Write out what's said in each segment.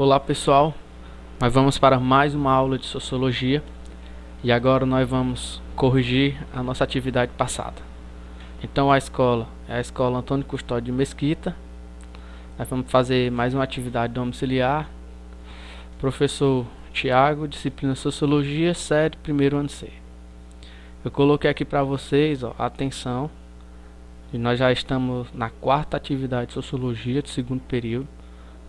Olá pessoal, nós vamos para mais uma aula de Sociologia e agora nós vamos corrigir a nossa atividade passada. Então a escola é a Escola Antônio Custódio de Mesquita. Nós vamos fazer mais uma atividade domiciliar. Professor Tiago, disciplina Sociologia, série primeiro ano C. Eu coloquei aqui para vocês, atenção, e nós já estamos na quarta atividade de Sociologia do segundo período.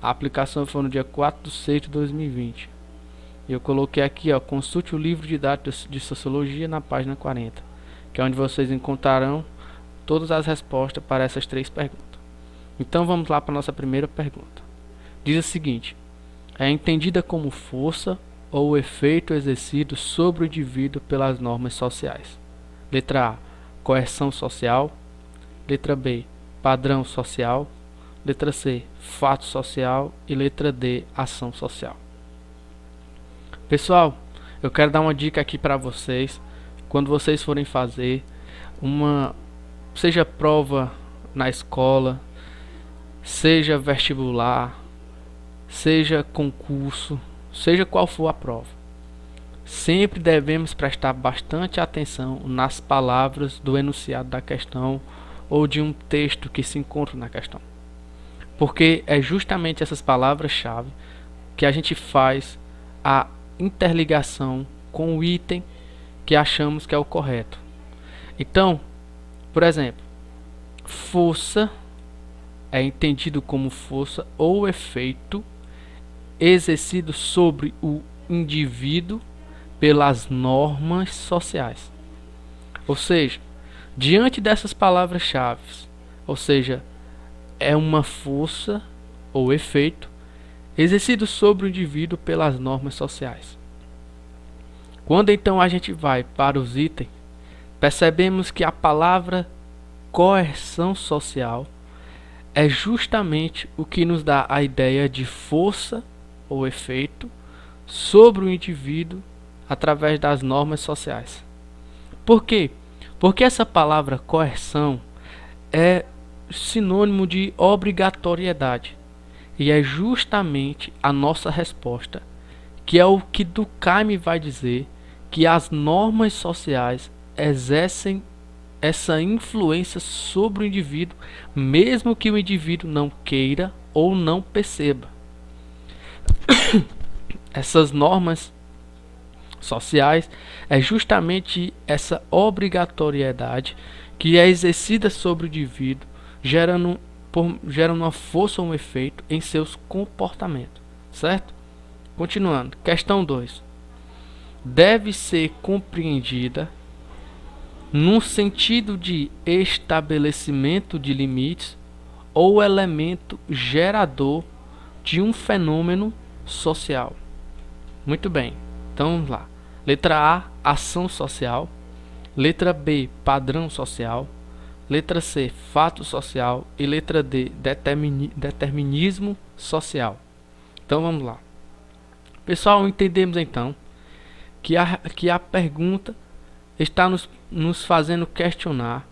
A aplicação foi no dia 4/6/2020. E eu coloquei aqui, consulte o livro didático de Sociologia na página 40, que é onde vocês encontrarão todas as respostas para essas três perguntas. Então vamos lá para a nossa primeira pergunta. Diz o seguinte: é entendida como força ou efeito exercido sobre o indivíduo pelas normas sociais? Letra A, coerção social. Letra B, padrão social. Letra C, fato social. E letra D, ação social. Pessoal, eu quero dar uma dica aqui para vocês. Quando vocês forem fazer seja prova na escola, seja vestibular, seja concurso, seja qual for a prova, sempre devemos prestar bastante atenção nas palavras do enunciado da questão ou de um texto que se encontra na questão. Porque é justamente essas palavras-chave que a gente faz a interligação com o item que achamos que é o correto. Então, por exemplo, força é entendido como força ou efeito exercido sobre o indivíduo pelas normas sociais. Ou seja, diante dessas palavras-chave, ou seja, é uma força ou efeito exercido sobre o indivíduo pelas normas sociais. Quando então a gente vai para os itens, percebemos que a palavra coerção social é justamente o que nos dá a ideia de força ou efeito sobre o indivíduo através das normas sociais. Por quê? Porque essa palavra coerção é sinônimo de obrigatoriedade, e é justamente a nossa resposta, que é o que Durkheim vai dizer, que as normas sociais exercem essa influência sobre o indivíduo, mesmo que o indivíduo não queira ou não perceba. Essas normas sociais é justamente essa obrigatoriedade que é exercida sobre o indivíduo, gerando uma força ou um efeito em seus comportamentos, certo? Continuando, questão 2. Deve ser compreendida num sentido de estabelecimento de limites ou elemento gerador de um fenômeno social. Muito bem, então vamos lá. Letra A, ação social. Letra B, padrão social. Letra C, fato social. E letra D, determinismo social. Então vamos lá. Pessoal, entendemos então que a pergunta está nos fazendo questionar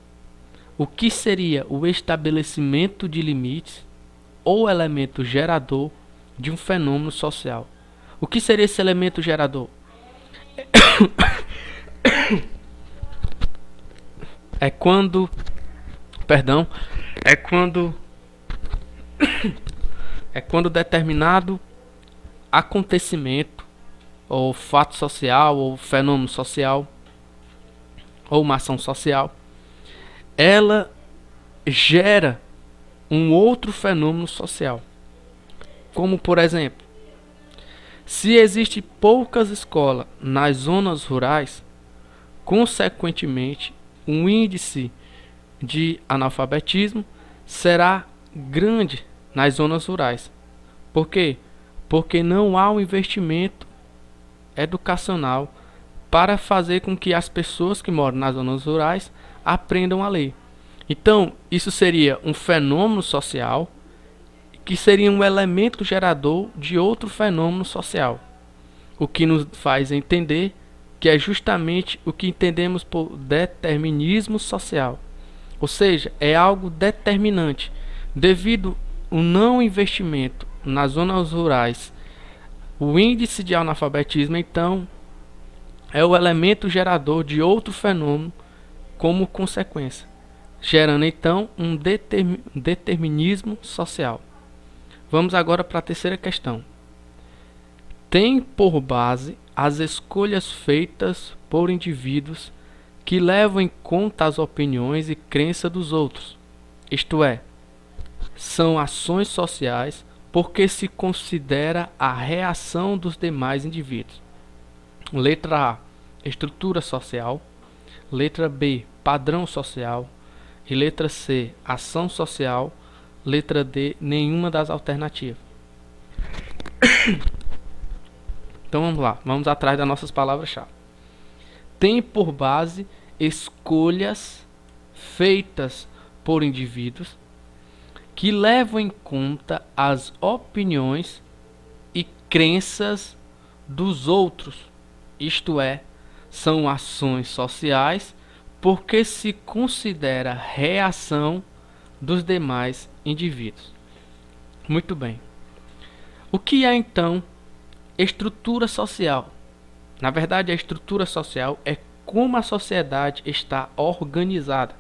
o que seria o estabelecimento de limites ou elemento gerador de um fenômeno social. O que seria esse elemento gerador? É quando determinado acontecimento ou fato social ou fenômeno social ou uma ação social, ela gera um outro fenômeno social. Como, por exemplo, se existe poucas escolas nas zonas rurais, consequentemente, o índice de analfabetismo será grande nas zonas rurais. Por quê? Porque não há um investimento educacional para fazer com que as pessoas que moram nas zonas rurais aprendam a ler. Então, isso seria um fenômeno social que seria um elemento gerador de outro fenômeno social. O que nos faz entender que é justamente o que entendemos por determinismo social. Ou seja, é algo determinante. Devido ao não investimento nas zonas rurais O índice de analfabetismo, então, é o elemento gerador de outro fenômeno como consequência, gerando então um determinismo social. Vamos agora para a terceira questão. Tem por base as escolhas feitas por indivíduos que levam em conta as opiniões e crenças dos outros, isto é, são ações sociais porque se considera a reação dos demais indivíduos. Letra A, estrutura social. Letra B, padrão social. E letra C, ação social. Letra D, nenhuma das alternativas. Então vamos lá, vamos atrás das nossas palavras-chave. Tem por base escolhas feitas por indivíduos que levam em conta as opiniões e crenças dos outros, isto é, são ações sociais porque se considera reação dos demais indivíduos. Muito bem. O que é então estrutura social? Na verdade, a estrutura social é como a sociedade está organizada.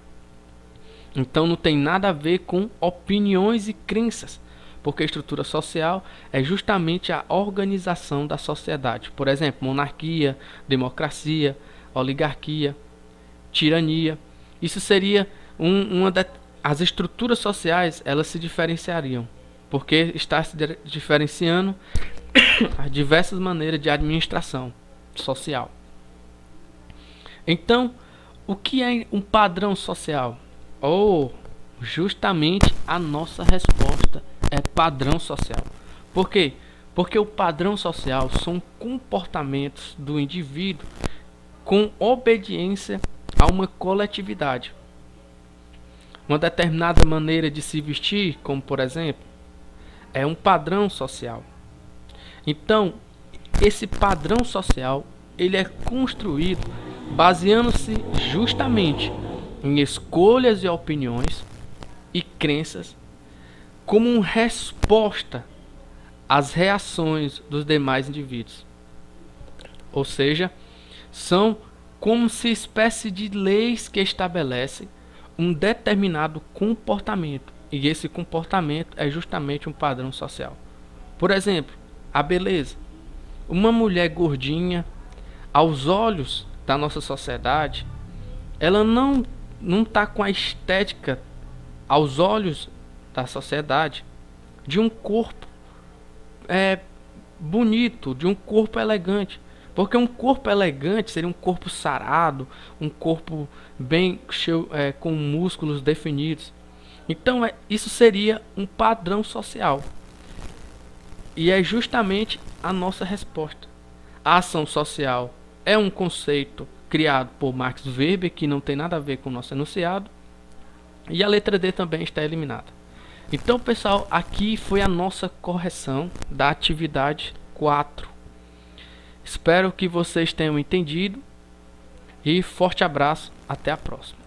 Então não tem nada a ver com opiniões e crenças, porque a estrutura social é justamente a organização da sociedade. Por exemplo, monarquia, democracia, oligarquia, tirania. Isso seria as estruturas sociais, elas se diferenciariam, porque está se diferenciando as diversas maneiras de administração social. Então, o que é um padrão social? Justamente a nossa resposta é padrão social. Por quê? Porque o padrão social são comportamentos do indivíduo com obediência a uma coletividade. Uma determinada maneira de se vestir, como por exemplo, é um padrão social. Então, esse padrão social, ele é construído baseando-se justamente em escolhas e opiniões e crenças como uma resposta às reações dos demais indivíduos. Ou seja, são como se espécie de leis que estabelecem um determinado comportamento, e esse comportamento é justamente um padrão social. Por exemplo, a beleza. Uma mulher gordinha, aos olhos da nossa sociedade, ela não está com a estética, aos olhos da sociedade, de um corpo bonito, de um corpo elegante. Porque um corpo elegante seria um corpo sarado, um corpo bem cheio, com músculos definidos. Então isso seria um padrão social. E é justamente a nossa resposta. A ação social é um conceito criado por Max Weber, que não tem nada a ver com o nosso enunciado. E a letra D também está eliminada. Então, pessoal, aqui foi a nossa correção da atividade 4. Espero que vocês tenham entendido. E forte abraço, até a próxima.